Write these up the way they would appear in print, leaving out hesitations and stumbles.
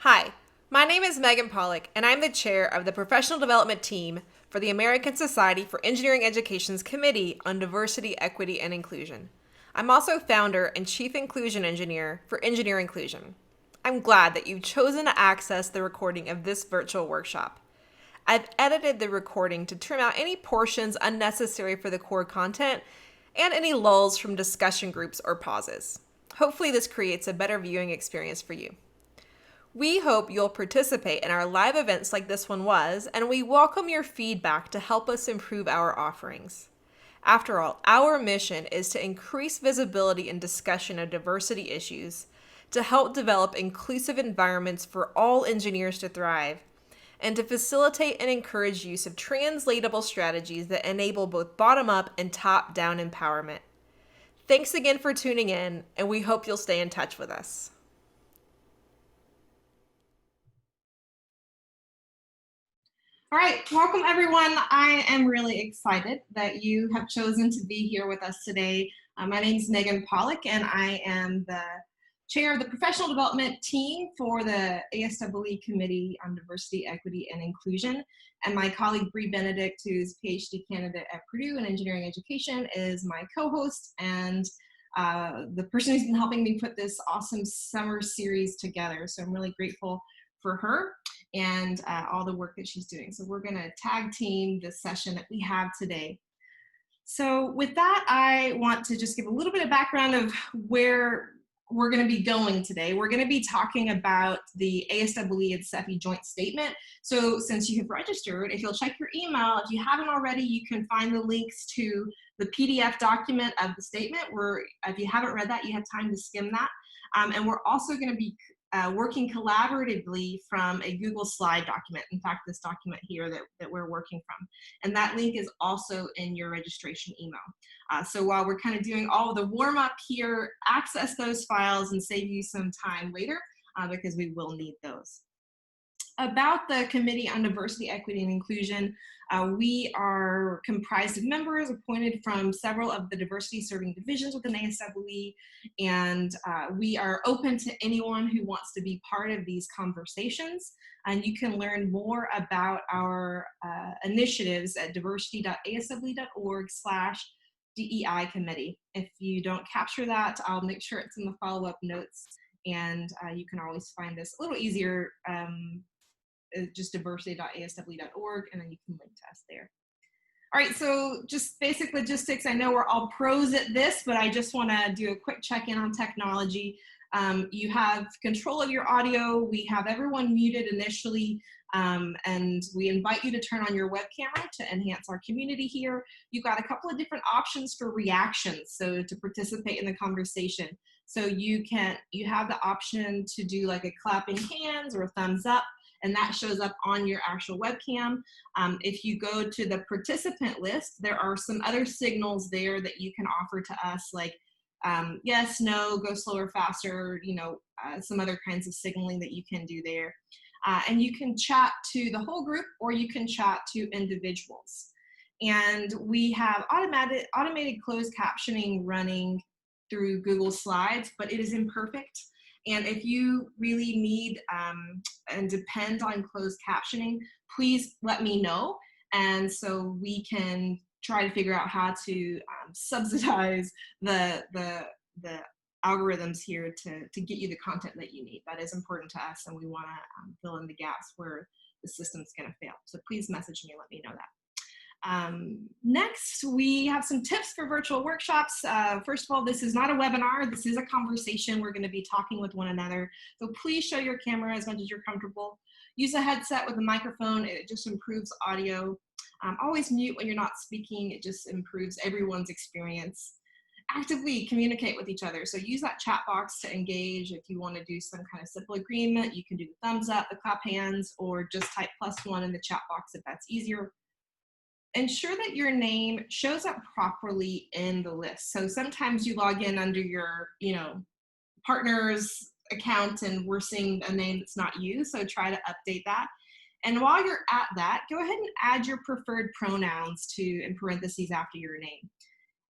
Hi, my name is Megan Pollock, and I'm the chair of the Professional Development Team for the American Society for Engineering Education's Committee on Diversity, Equity, and Inclusion. I'm also founder and chief inclusion engineer for Engineer Inclusion. I'm glad that you've chosen to access the recording of this virtual workshop. I've edited the recording to trim out any portions unnecessary for the core content and any lulls from discussion groups or pauses. Hopefully, this creates a better viewing experience for you. We hope you'll participate in our live events like this one was, and we welcome your feedback to help us improve our offerings. After all, our mission is to increase visibility and discussion of diversity issues, to help develop inclusive environments for all engineers to thrive, and to facilitate and encourage use of translatable strategies that enable both bottom-up and top-down empowerment. Thanks again for tuning in, and we hope you'll stay in touch with us. All right, welcome everyone. I am really excited that you have chosen to be here with us today. My name is Megan Pollock, and I am the chair of the professional development team for the ASEE Committee on Diversity, Equity, and Inclusion. And my colleague Bree Benedict, who's PhD candidate at Purdue in engineering education, is my co-host and the person who's been helping me put this awesome summer series together. So I'm really grateful for her and all the work that she's doing. So we're going to tag team this session that we have today. So with that, I want to just give a little bit of background of where we're going to be going today. We're going to be talking about the ASEE and SEFI joint statement. So since you have registered, if you'll check your email, if you haven't already, you can find the links to the PDF document of the statement, where if you haven't read that, you have time to skim that. And we're also going to be working collaboratively from a Google Slide document. In fact, this document here that we're working from. And that link is also in your registration email. So while we're kind of doing all of the warm up here, access those files and save you some time later because we will need those. About the Committee on Diversity, Equity, and Inclusion, we are comprised of members appointed from several of the diversity serving divisions within ASEE, and we are open to anyone who wants to be part of these conversations. And you can learn more about our initiatives at diversity.asee.org/DEI committee. If you don't capture that, I'll make sure it's in the follow-up notes, and you can always find this a little easier just diversity.asee.org, and then you can link to us there. All right, so just basic logistics. I know we're all pros at this, but I just want to do a quick check-in on technology. You have control of your audio. We have everyone muted initially, and we invite you to turn on your web camera to enhance our community here. You've got a couple of different options for reactions, so to participate in the conversation. So you have the option to do like a clapping hands or a thumbs up, and that shows up on your actual webcam. If you go to the participant list, there are some other signals there that you can offer to us, like yes, no, go slower, faster, some other kinds of signaling that you can do there. And you can chat to the whole group, or you can chat to individuals. And we have automated closed captioning running through Google Slides, but it is imperfect. And if you really need and depend on closed captioning, please let me know. And so we can try to figure out how to subsidize the algorithms here to get you the content that you need. That is important to us, and we want to fill in the gaps where the system's going to fail. So please message me and let me know that. Next, we have some tips for virtual workshops. First of all, this is not a webinar. This is a conversation. We're going to be talking with one another. So please show your camera as much as you're comfortable. Use a headset with a microphone. It just improves audio. Always mute when you're not speaking. It just improves everyone's experience. Actively communicate with each other. So use that chat box to engage. If you want to do some kind of simple agreement, you can do the thumbs up, the clap hands, or just type +1 in the chat box if that's easier. Ensure that your name shows up properly in the list. So sometimes you log in under your, partner's account and we're seeing a name that's not you, so try to update that. And while you're at that, go ahead and add your preferred pronouns in parentheses after your name.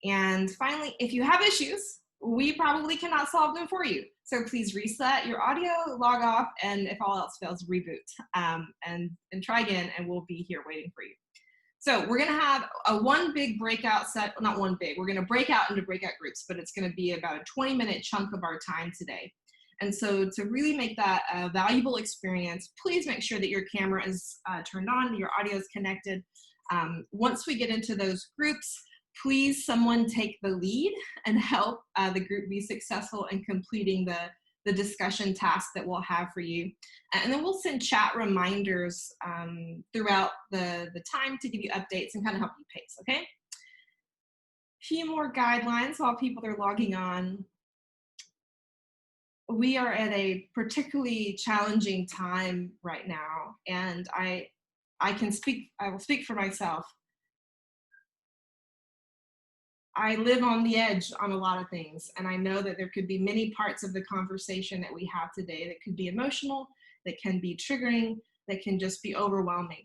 And finally, if you have issues, we probably cannot solve them for you. So please reset your audio, log off, and if all else fails, reboot and try again, and we'll be here waiting for you. So we're gonna have one big breakout set, not one big, we're gonna break out into breakout groups, but it's gonna be about a 20-minute chunk of our time today. And so to really make that a valuable experience, please make sure that your camera is turned on, your audio is connected. Once we get into those groups, please someone take the lead and help the group be successful in completing the discussion task that we'll have for you. And then we'll send chat reminders throughout the time to give you updates and kind of help you pace, okay? A few more guidelines while people are logging on. We are at a particularly challenging time right now, and I will speak for myself. I live on the edge on a lot of things, and I know that there could be many parts of the conversation that we have today that could be emotional, that can be triggering, that can just be overwhelming.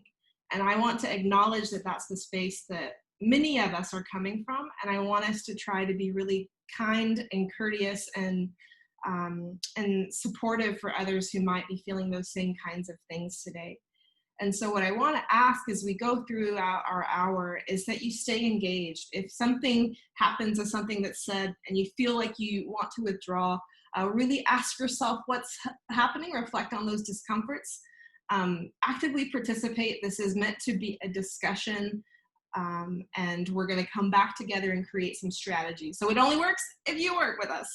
And I want to acknowledge that that's the space that many of us are coming from, and I want us to try to be really kind and courteous and supportive for others who might be feeling those same kinds of things today. And so what I want to ask as we go through our hour is that you stay engaged. If something happens or something that's said and you feel like you want to withdraw, really ask yourself what's happening, reflect on those discomforts, actively participate. This is meant to be a discussion, and we're going to come back together and create some strategies. So it only works if you work with us.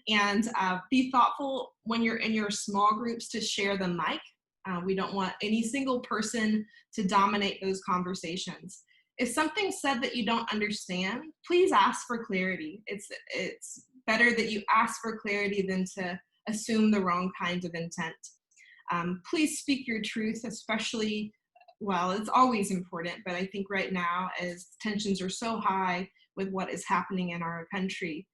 And be thoughtful when you're in your small groups to share the mic. We don't want any single person to dominate those conversations. If something's said that you don't understand, please ask for clarity. It's better that you ask for clarity than to assume the wrong kind of intent. Please speak your truth, especially, well, it's always important, but I think right now, as tensions are so high with what is happening in our country,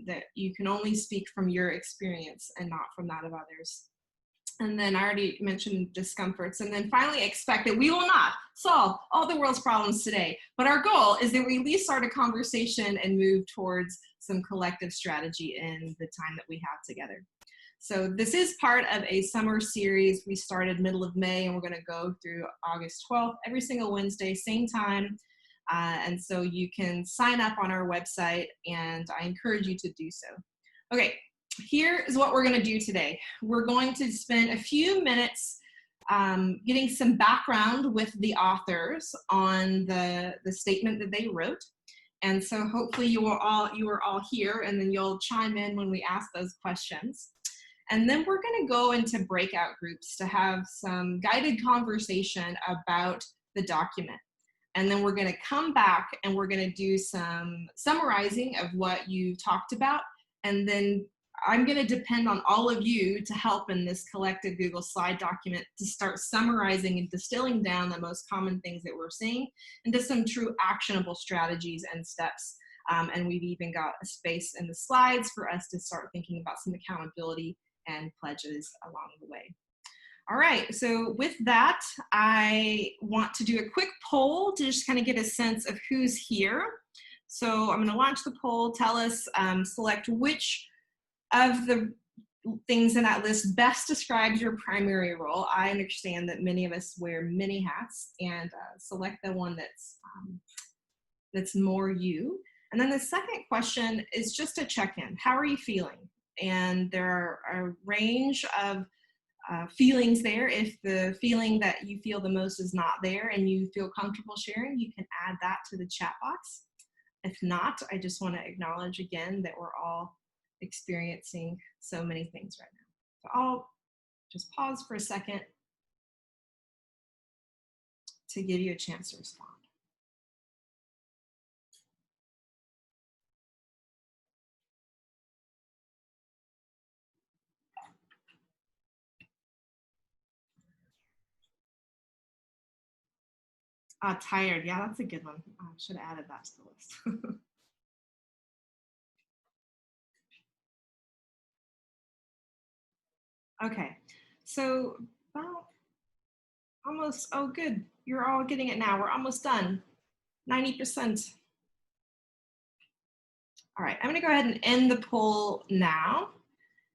that you can only speak from your experience and not from that of others. And then I already mentioned discomforts. And then finally, expect that we will not solve all the world's problems today. But our goal is that we at least start a conversation and move towards some collective strategy in the time that we have together. So this is part of a summer series. We started middle of May, and we're going to go through August 12th, every single Wednesday, same time. And so you can sign up on our website, and I encourage you to do so. Okay. Here is what we're going to do today. We're going to spend a few minutes getting some background with the authors on the statement that they wrote. And so hopefully you are all here, and then you'll chime in when we ask those questions. And then we're going to go into breakout groups to have some guided conversation about the document. And then we're going to come back and we're going to do some summarizing of what you talked about. And then I'm going to depend on all of you to help in this collective Google Slide document to start summarizing and distilling down the most common things that we're seeing into some true actionable strategies and steps. And we've even got a space in the slides for us to start thinking about some accountability and pledges along the way. All right, so with that, I want to do a quick poll to just kind of get a sense of who's here. So I'm going to launch the poll. Tell us, select which of the things in that list best describes your primary role. I understand that many of us wear many hats, and select the one that's more you. And then the second question is just a check-in. How are you feeling? And there are a range of feelings there. If the feeling that you feel the most is not there and you feel comfortable sharing, you can add that to the chat box. If not, I just want to acknowledge again that we're all experiencing so many things right now. So I'll just pause for a second to give you a chance to respond. Tired, yeah, that's a good one. I should have added that to the list. Okay, so about almost, oh good, you're all getting it now. We're almost done, 90%. All right, I'm going to go ahead and end the poll now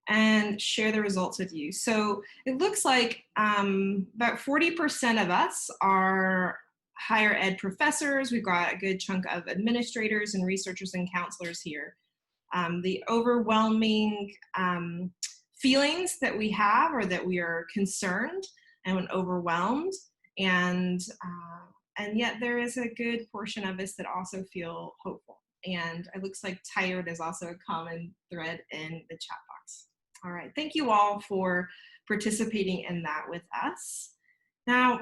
and share the results with you. So it looks like about 40% of us are higher ed professors. We've got a good chunk of administrators and researchers and counselors here. The overwhelming feelings that we have are that we are concerned and overwhelmed, and yet there is a good portion of us that also feel hopeful. And it looks like tired is also a common thread in the chat box. All right, thank you all for participating in that with us. Now,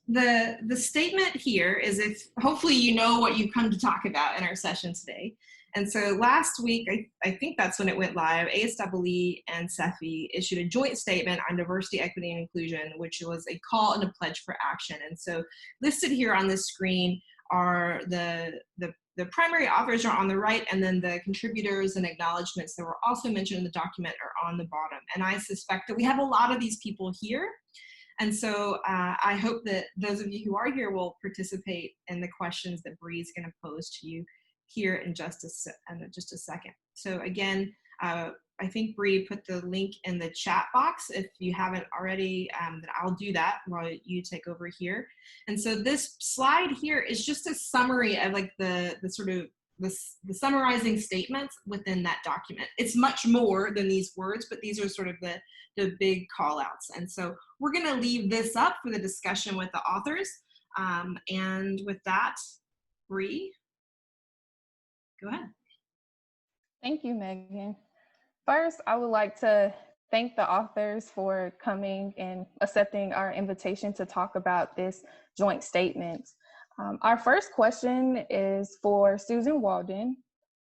the statement here is, if hopefully you know what you've come to talk about in our session today. And so last week, I think that's when it went live, ASEE and SEFI issued a joint statement on diversity, equity, and inclusion, which was a call and a pledge for action. And so listed here on this screen are the primary authors are on the right, and then the contributors and acknowledgements that were also mentioned in the document are on the bottom. And I suspect that we have a lot of these people here. And so I hope that those of you who are here will participate in the questions that Bree is going to pose to you here in just a second. So again, I think Bree put the link in the chat box. If you haven't already, then I'll do that while you take over here. And so this slide here is just a summary of like the sort of the summarizing statements within that document. It's much more than these words, but these are sort of the big call outs. And so we're going to leave this up for the discussion with the authors. And with that, Bree, go ahead. Thank you, Megan. First, I would like to thank the authors for coming and accepting our invitation to talk about this joint statement. Our first question is for Susan Walden,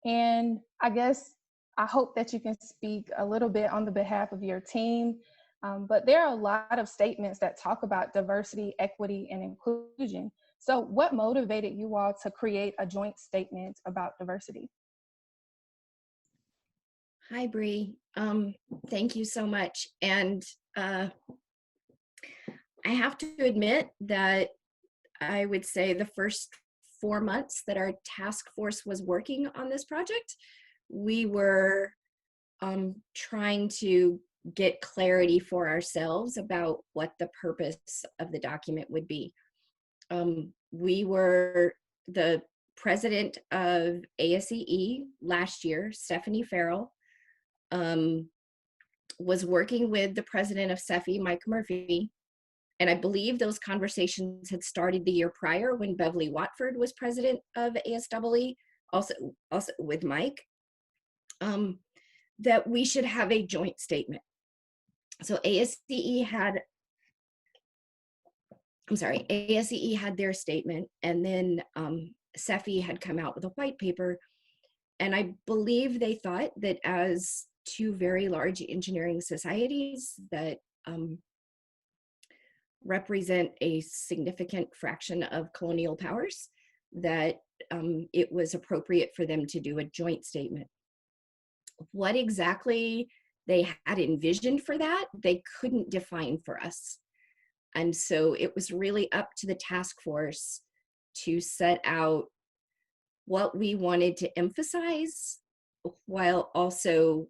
and I hope that you can speak a little bit on the behalf of your team, but there are a lot of statements that talk about diversity, equity, and inclusion. So what motivated you all to create a joint statement about diversity? Hi, Bree. Thank you so much. And I have to admit that I would say the first 4 months that our task force was working on this project, we were trying to get clarity for ourselves about what the purpose of the document would be. We were the president of ASEE last year, Stephanie Farrell, was working with the president of SEFI, Mike Murphy, and I believe those conversations had started the year prior when Beverly Watford was president of ASEE, also with Mike, that we should have a joint statement. So ASEE had their statement, and then SEFI had come out with a white paper, and I believe they thought that as two very large engineering societies that represent a significant fraction of colonial powers, that it was appropriate for them to do a joint statement. What exactly they had envisioned for that, they couldn't define for us. And so it was really up to the task force to set out what we wanted to emphasize while also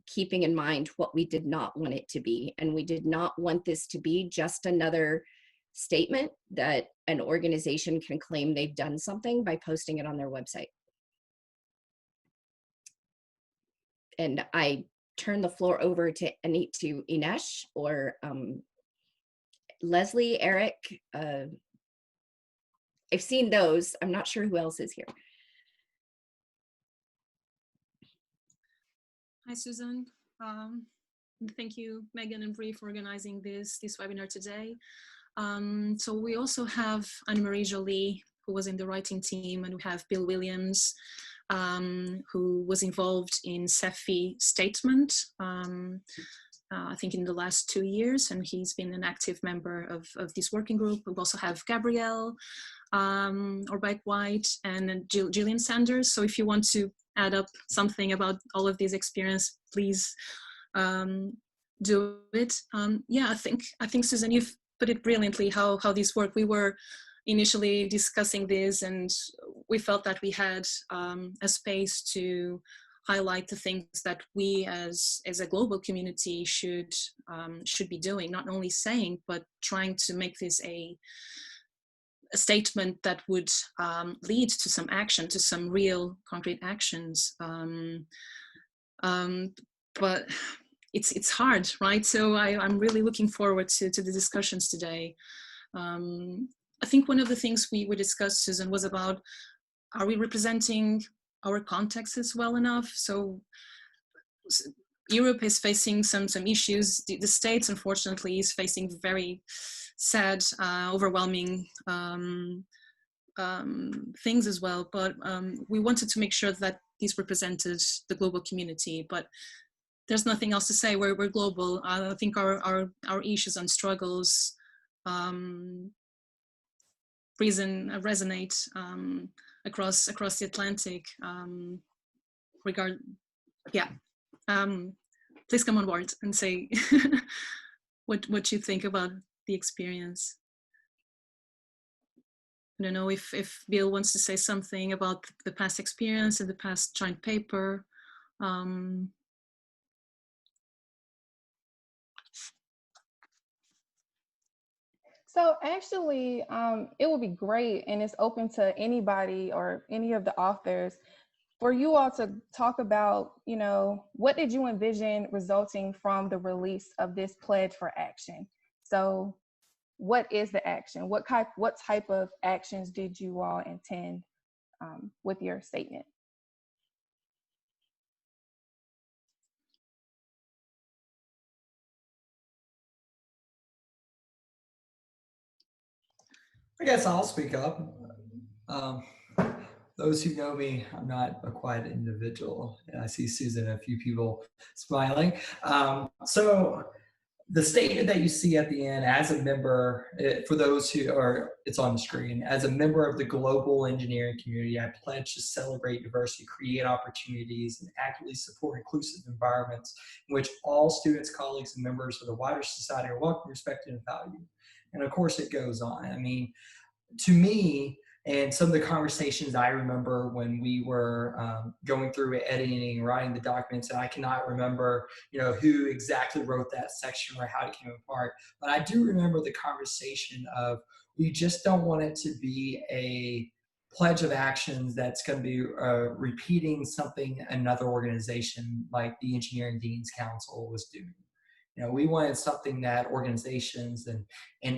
keeping in mind what we did not want it to be. And we did not want this to be just another statement that an organization can claim they've done something by posting it on their website. And I turn the floor over to Inesh or Leslie, Eric. I've seen those. I'm not sure who else is here. Hi, Susan. Thank you, Megan and Bree, for organizing this webinar today. So we also have Anne-Marie Jolie, who was in the writing team, and we have Bill Williams, who was involved in SEFI statement, I think in the last 2 years, and he's been an active member of this working group. We also have Gabrielle Orbeck White and Gillian Sanders. So if you want to add up something about all of these experience, please do it. Yeah, I think Susan, you've put it brilliantly how these work. We were initially discussing this, and we felt that we had a space to highlight the things that we as a global community should be doing, not only saying, but trying to make this a statement that would lead to some action, to some real concrete actions. But it's hard, right? So I'm really looking forward to the discussions today. I think one of the things we discussed, Susan, was about, are we representing our contexts well enough? So Europe is facing some issues. The States, unfortunately, is facing very sad, overwhelming things as well. But we wanted to make sure that these represented the global community. But there's nothing else to say. We're global. I think our issues and struggles resonate across the Atlantic. Please come on board and say what you think about the experience. I don't know if Bill wants to say something about the past experience and the past joint paper. So actually, it would be great, and it's open to anybody or any of the authors, for you all to talk about, you know, what did you envision resulting from the release of this pledge for action? So what is the action? What type of actions did you all intend with your statement? I guess I'll speak up. Those who know me, I'm not a quiet individual. And I see Susan and a few people smiling. So the statement that you see at the end, as a member, for those who are, it's on the screen, as a member of the global engineering community, I pledge to celebrate diversity, create opportunities, and actively support inclusive environments in which all students, colleagues, and members of the wider society are welcome, respected, and valued. And of course, it goes on. I mean, to me, and some of the conversations I remember when we were going through editing and writing the documents, and I cannot remember, you know, who exactly wrote that section or how it came apart, but I do remember the conversation of, we just don't want it to be a pledge of actions that's going to be repeating something another organization like the Engineering Dean's Council was doing. You know, we wanted something that organizations and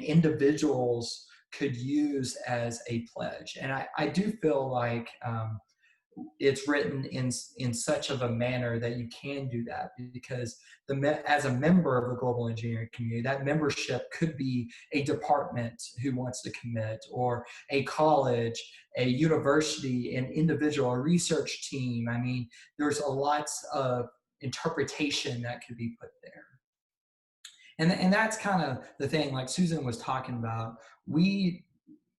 individuals could use as a pledge. And I do feel like it's written in such of a manner that you can do that, because as a member of the global engineering community, that membership could be a department who wants to commit, or a college, a university, an individual, a research team. I mean, there's a lots of interpretation that could be put there. And that's kind of the thing, like Susan was talking about, we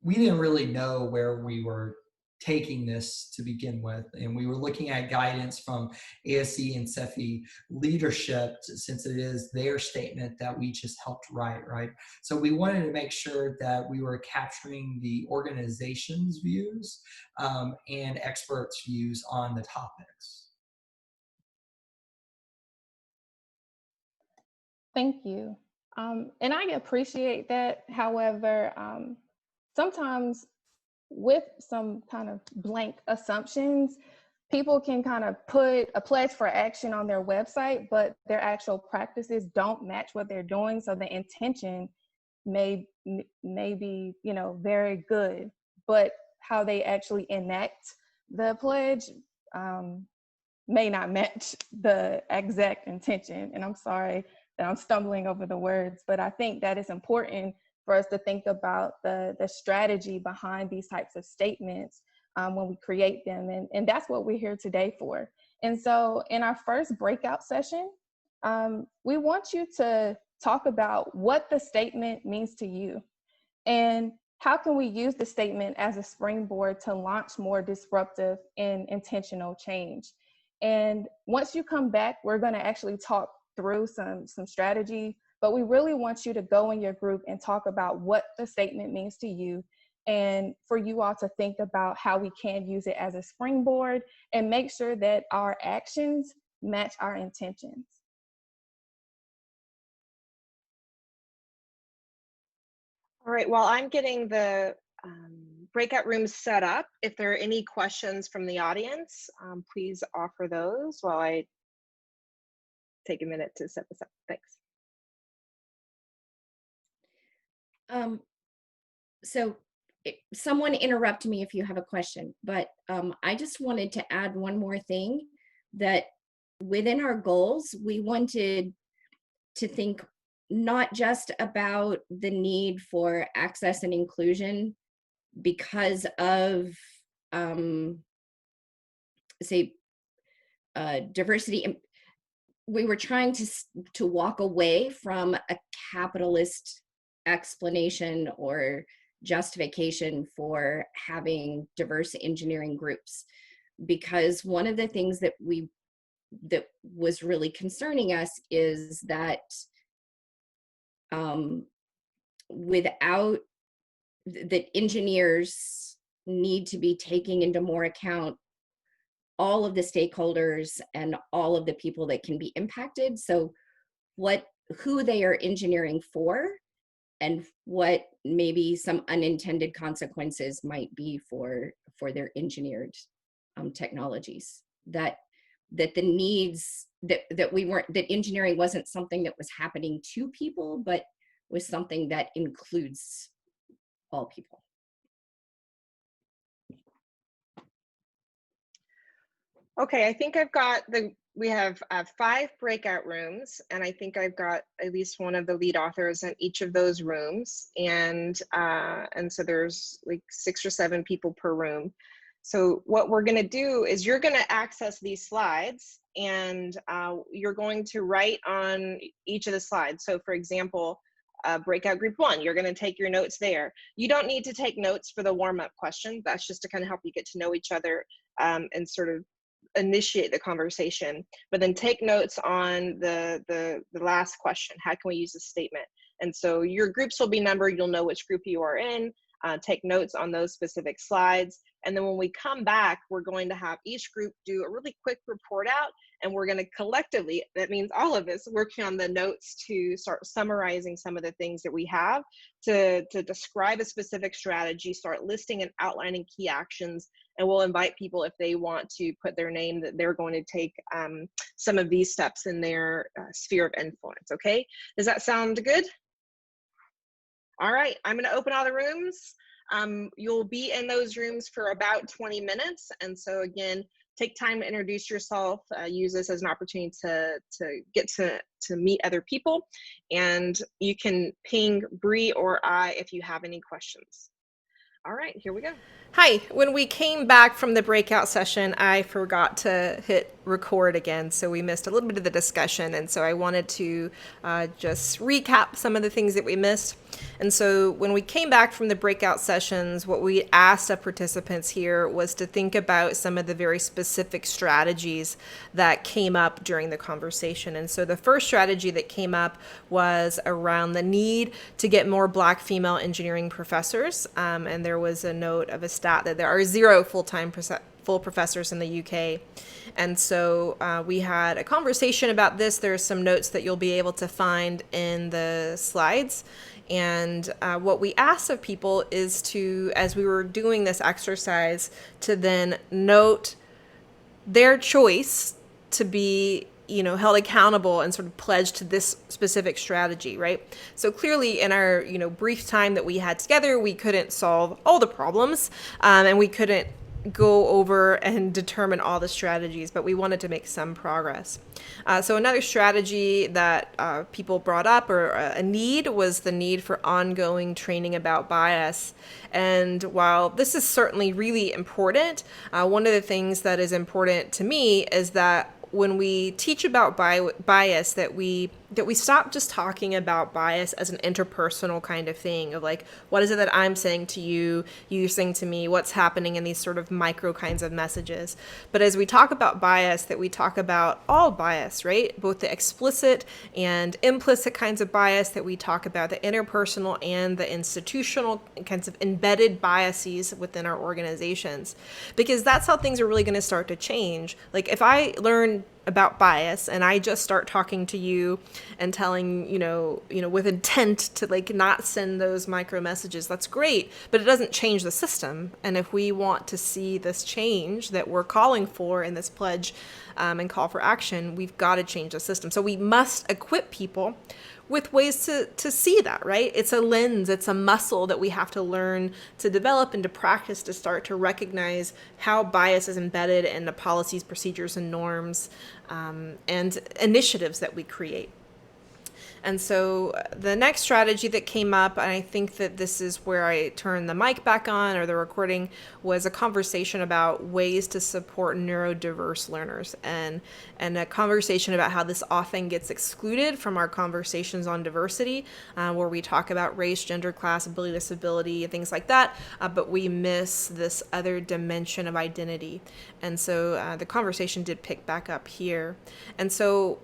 didn't really know where we were taking this to begin with. And we were looking at guidance from ASEE and SEFI leadership, since it is their statement that we just helped write, right? So we wanted to make sure that we were capturing the organization's views and experts' views on the topics. Thank you. And I appreciate that. However, sometimes with some kind of blank assumptions, people can kind of put a pledge for action on their website, but their actual practices don't match what they're doing. So the intention may be, you know, very good, but how they actually enact the pledge may not match the exact intention. And I'm sorry that I'm stumbling over the words, but I think that it's important for us to think about the strategy behind these types of statements when we create them. And that's what we're here today for. And so in our first breakout session, we want you to talk about what the statement means to you, and how can we use the statement as a springboard to launch more disruptive and intentional change. And once you come back, we're going to actually talk through some strategy, but we really want you to go in your group and talk about what the statement means to you, and for you all to think about how we can use it as a springboard and make sure that our actions match our intentions. All right, while I'm getting the breakout rooms set up, if there are any questions from the audience, please offer those while I take a minute to set this up. Thanks. So someone interrupt me if you have a question, but I just wanted to add one more thing, that within our goals, we wanted to think not just about the need for access and inclusion because of, say, diversity. We were trying to walk away from a capitalist explanation or justification for having diverse engineering groups, because one of the things that was really concerning us is that without that, engineers need to be taking into more account all of the stakeholders and all of the people that can be impacted. So who they are engineering for, and what maybe some unintended consequences might be for their engineered technologies. That the needs that engineering wasn't something that was happening to people, but was something that includes all people. Okay, I think I've got we have 5 breakout rooms, and I think I've got at least one of the lead authors in each of those rooms, and so there's like 6 or 7 people per room. So what we're going to do is you're going to access these slides, and you're going to write on each of the slides. So for example, breakout group 1, you're going to take your notes there. You don't need to take notes for the warm-up question. That's just to kind of help you get to know each other and sort of initiate the conversation, but then take notes on the last question. How can we use this statement? And so your groups will be numbered. You'll know which group you are in. Take notes on those specific slides. And then when we come back, we're going to have each group do a really quick report out, and we're going to collectively, that means all of us, working on the notes to start summarizing some of the things that we have to describe a specific strategy, start listing and outlining key actions, and we'll invite people if they want to put their name that they're going to take some of these steps in their sphere of influence. Okay, does that sound good? All right, I'm going to open all the rooms. You'll be in those rooms for about 20 minutes. And so again, take time to introduce yourself, use this as an opportunity to get to meet other people. And you can ping Bree or I if you have any questions. All right, here we go. Hi, when we came back from the breakout session, I forgot to hit record again, so we missed a little bit of the discussion, and so I wanted to just recap some of the things that we missed. And so when we came back from the breakout sessions, what we asked of participants here was to think about some of the very specific strategies that came up during the conversation. And so the first strategy that came up was around the need to get more Black female engineering professors, and there was a note of a stat that there are 0 full professors in the UK. And so we had a conversation about this. There's some notes that you'll be able to find in the slides. And what we asked of people is to, as we were doing this exercise, to then note their choice to be held accountable and sort of pledged to this specific strategy, right? So clearly in our, brief time that we had together, we couldn't solve all the problems, and we couldn't go over and determine all the strategies, but we wanted to make some progress. So another strategy that people brought up, or a need, was the need for ongoing training about bias. And while this is certainly really important, one of the things that is important to me is that when we teach about bias, that we that we stop just talking about bias as an interpersonal kind of thing of like, what is it that I'm saying to you, you saying to me, what's happening in these sort of micro kinds of messages. But as we talk about bias, that we talk about all bias, right? Both the explicit and implicit kinds of bias, that we talk about the interpersonal and the institutional kinds of embedded biases within our organizations, because that's how things are really going to start to change. Like if I learn about bias and I just start talking to you and telling, with intent to like not send those micro messages, that's great, but it doesn't change the system. And if we want to see this change that we're calling for in this pledge and call for action, we've got to change the system. So we must equip people with ways to see that, right? It's a lens, it's a muscle that we have to learn to develop and to practice to start to recognize how bias is embedded in the policies, procedures, and norms and initiatives that we create. And so the next strategy that came up, and I think that this is where I turn the mic back on or the recording, was a conversation about ways to support neurodiverse learners and a conversation about how this often gets excluded from our conversations on diversity, where we talk about race, gender, class, ability, disability, and things like that, but we miss this other dimension of identity. And so the conversation did pick back up here. And so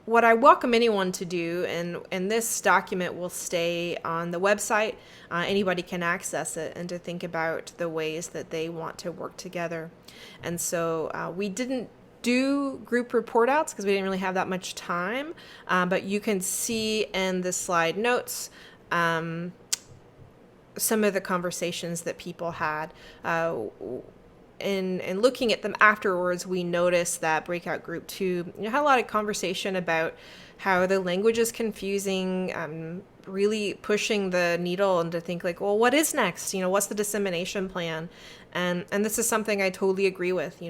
what I welcome anyone to do, and this document will stay on the website, anybody can access it, and to think about the ways that they want to work together. And so we didn't do group report outs because we didn't really have that much time, but you can see in the slide notes some of the conversations that people had. In looking at them afterwards, we noticed that Breakout Group 2 had a lot of conversation about how the language is confusing, really pushing the needle and to think like, well, what is next? What's the dissemination plan? And this is something I totally agree with.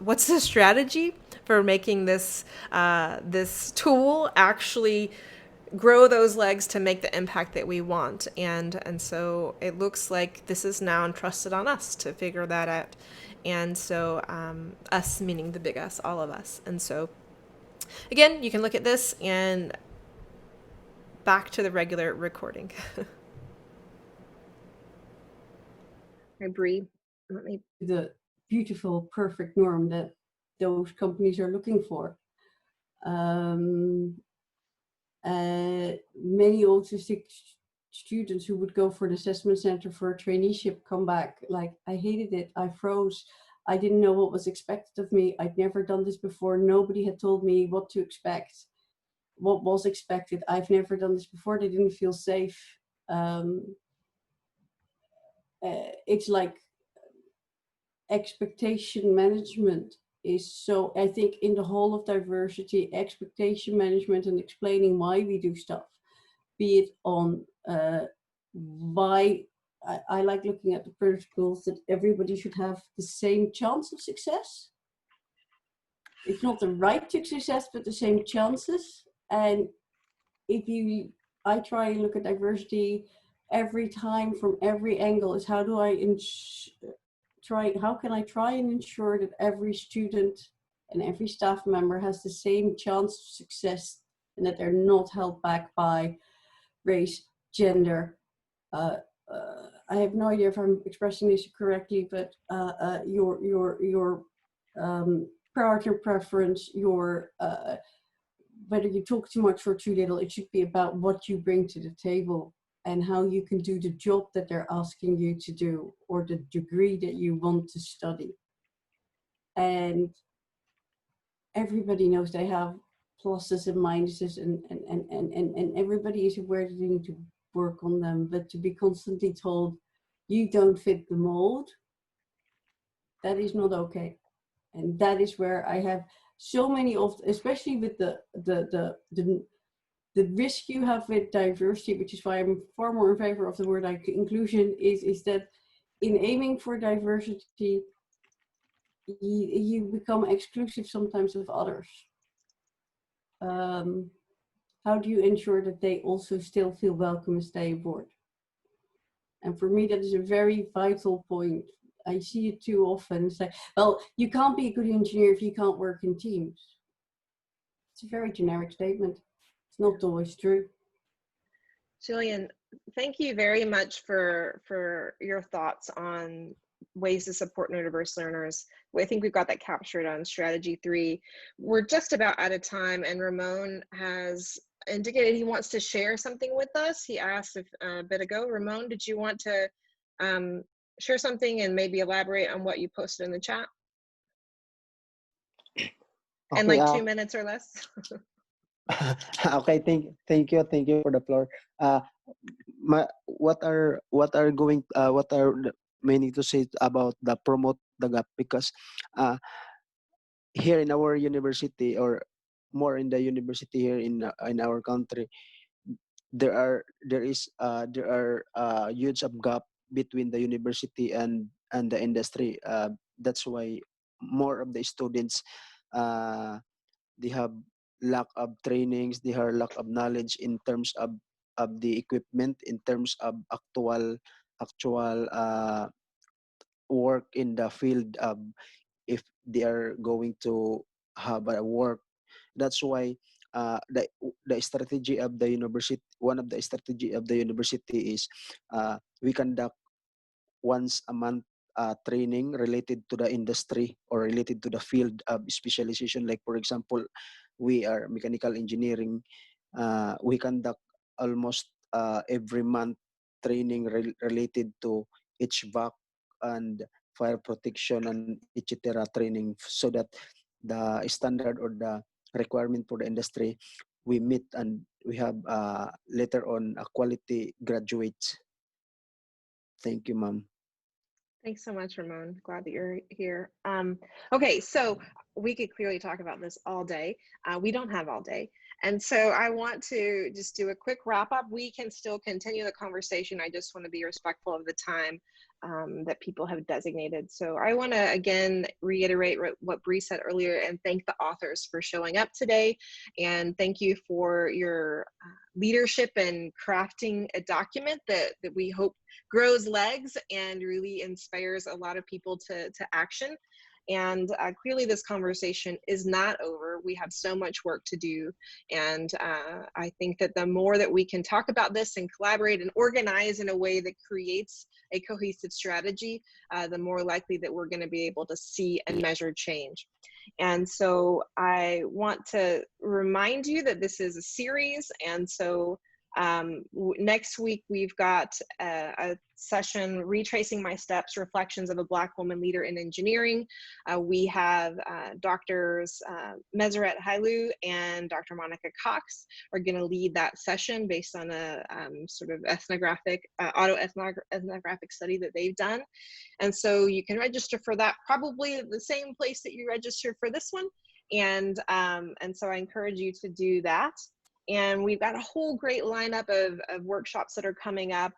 What's the strategy for making this tool actually grow those legs to make the impact that we want? And so it looks like this is now entrusted on us to figure that out. And so us meaning the big us, all of us. And so again, you can look at this and back to the regular recording. I agree. Let me the beautiful, perfect norm that those companies are looking for. Many autistic students who would go for the assessment center for a traineeship come back like, I hated it, I froze, I didn't know what was expected of me, I'd never done this before, nobody had told me what to expect, what was expected, I've never done this before, they didn't feel safe. It's like expectation management is so, I think in the whole of diversity, expectation management and explaining why we do stuff, be it on why, I like looking at the principles that everybody should have the same chance of success. It's not the right to success, but the same chances. And I try and look at diversity every time from every angle is how can I try and ensure that every student and every staff member has the same chance of success and that they're not held back by race, gender. I have no idea if I'm expressing this correctly, but your priority preference, your whether you talk too much or too little, it should be about what you bring to the table and how you can do the job that they're asking you to do or the degree that you want to study. And everybody knows they have pluses and minuses and everybody is aware that they need to work on them, but to be constantly told you don't fit the mold, that is not okay. And that is where I have so many of, especially with the risk you have with diversity, which is why I'm far more in favor of the word inclusion, is that in aiming for diversity, you become exclusive sometimes of others. How do you ensure that they also still feel welcome and stay aboard? And for me, that is a very vital point. I see it too often. Say, well, you can't be a good engineer if you can't work in teams. It's a very generic statement. It's not always true. Jillian, thank you very much for your thoughts on ways to support neurodiverse learners. I think we've got that captured on strategy 3. We're just about out of time, and Ramon has indicated he wants to share something with us. He asked a bit ago. Ramon, did you want to share something and maybe elaborate on what you posted in the chat? In Okay, like 2 minutes or less. okay, thank you for the floor. What are meaning to say about the promote the gap, because here in our university, or more in the university here in our country, there are huge of gap between the university and the industry. That's why more of the students, they have lack of trainings, they have lack of knowledge in terms of the equipment, in terms of actual work in the field, if they are going to have a work. That's why the strategy of the university, one of the strategy of the university is, we conduct once a month training related to the industry or related to the field of specialization. Like for example, we are mechanical engineering. We conduct almost every month training related to HVAC and fire protection and etc. training, so that the standard or the requirement for the industry we meet, and we have later on a quality graduates. Thank you, ma'am. Thanks so much, Ramon. Glad that you're here. Okay, so we could clearly talk about this all day. We don't have all day. And so I want to just do a quick wrap up. We can still continue the conversation. I just want to be respectful of the time that people have designated. So I want to again reiterate what Bree said earlier and thank the authors for showing up today. And thank you for your leadership in crafting a document that we hope grows legs and really inspires a lot of people to action. And clearly this conversation is not over. We have so much work to do. And I think that the more that we can talk about this and collaborate and organize in a way that creates a cohesive strategy, the more likely that we're going to be able to see and measure change. And so I want to remind you that this is a series. And so next week, we've got a session, Retracing My Steps, Reflections of a Black Woman Leader in Engineering. We have Drs. Meseret Hailu and Dr. Monica Cox are going to lead that session based on a sort of ethnographic, autoethnographic study that they've done. And so you can register for that, probably the same place that you registered for this one. And so I encourage you to do that. And we've got a whole great lineup of workshops that are coming up.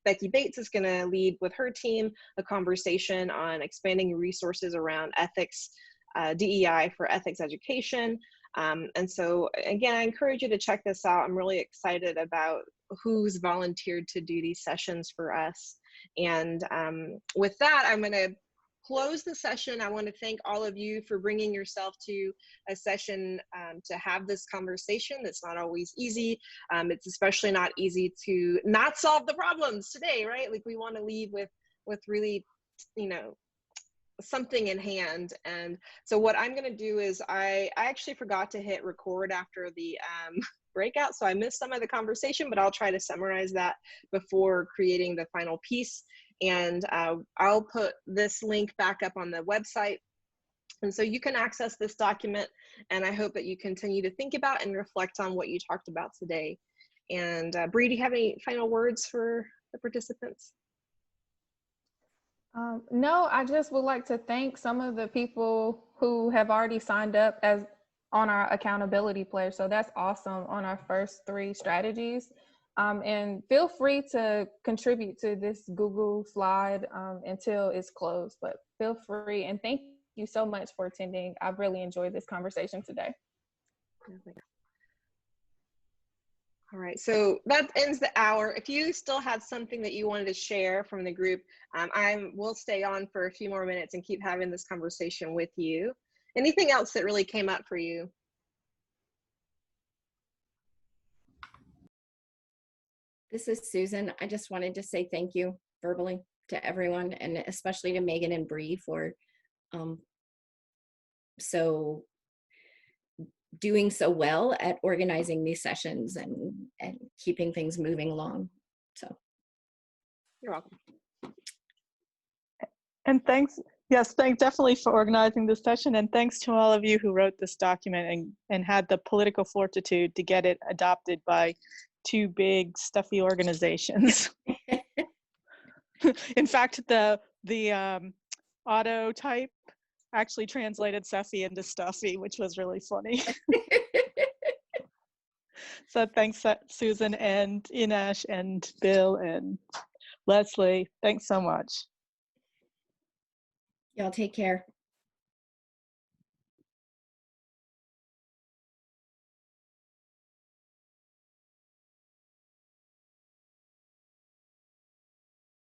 Becky Bates is going to lead with her team a conversation on expanding resources around ethics, DEI for ethics education. And so again, I encourage you to check this out. I'm really excited about who's volunteered to do these sessions for us. And with that, I'm going to close the session. I want to thank all of you for bringing yourself to a session to have this conversation. That's not always easy. It's especially not easy to not solve the problems today, right? Like we want to leave with really, you know, something in hand. And so what I'm going to do is I actually forgot to hit record after the breakout, so I missed some of the conversation, but I'll try to summarize that before creating the final piece. And I'll put this link back up on the website. And so you can access this document, and I hope that you continue to think about and reflect on what you talked about today. And Bree, do you have any final words for the participants? No, I just would like to thank some of the people who have already signed up as on our accountability pledge. So that's awesome on our first 3 strategies. And feel free to contribute to this Google slide until it's closed, but feel free. And thank you so much for attending. I've really enjoyed this conversation today. All right, so that ends the hour. If you still had something that you wanted to share from the group, we'll stay on for a few more minutes and keep having this conversation with you. Anything else that really came up for you? This is Susan. I just wanted to say thank you verbally to everyone, and especially to Megan and Bree for doing so well at organizing these sessions and keeping things moving along. So You're welcome. And thanks, yes, thanks definitely for organizing this session, and thanks to all of you who wrote this document and had the political fortitude to get it adopted by two big stuffy organizations. In fact, the auto type actually translated SEFI into stuffy, which was really funny. So thanks, Susan and Inesh and Bill and Leslie. Thanks so much. y'all take care.